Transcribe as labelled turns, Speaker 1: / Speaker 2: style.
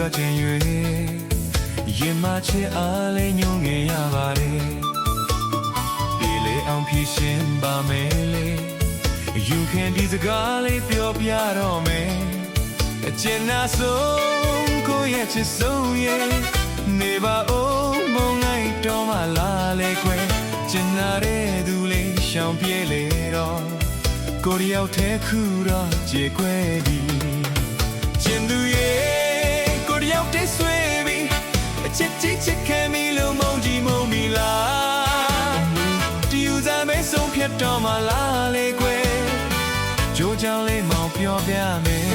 Speaker 1: ကချင်၍ရင်မချစ်အားလေးညုံငယ်ရပါတယ်ဒီလေအောင်ဖြည့်ရှင်ပါမယ်လေ You can be the girl if you're proud me အကျဉ်းနာဆုံးကိုရဲ့ချစ်ဆုံးရဲ့နေပါဦးမုန်းလိုက်တော့မှလာလေခွဲကျင်နာတဲ့သူလေးရှောင်ပြေးလေတော့ကိုရီးယားထဲခူတော့ကြေခွဲပြီကျင်သူရဲ့ကိုရီးယားထဲဆွေးပြီအချစ်ချစ်ခဲမီလို့မုန်းကြီးမုန်းပြီလားဒီယူဇာမဲဆုံးဖြတ်တော့မှလာလေခွဲကြိုးကြောင်လေးမောင်ပြောပြမယ်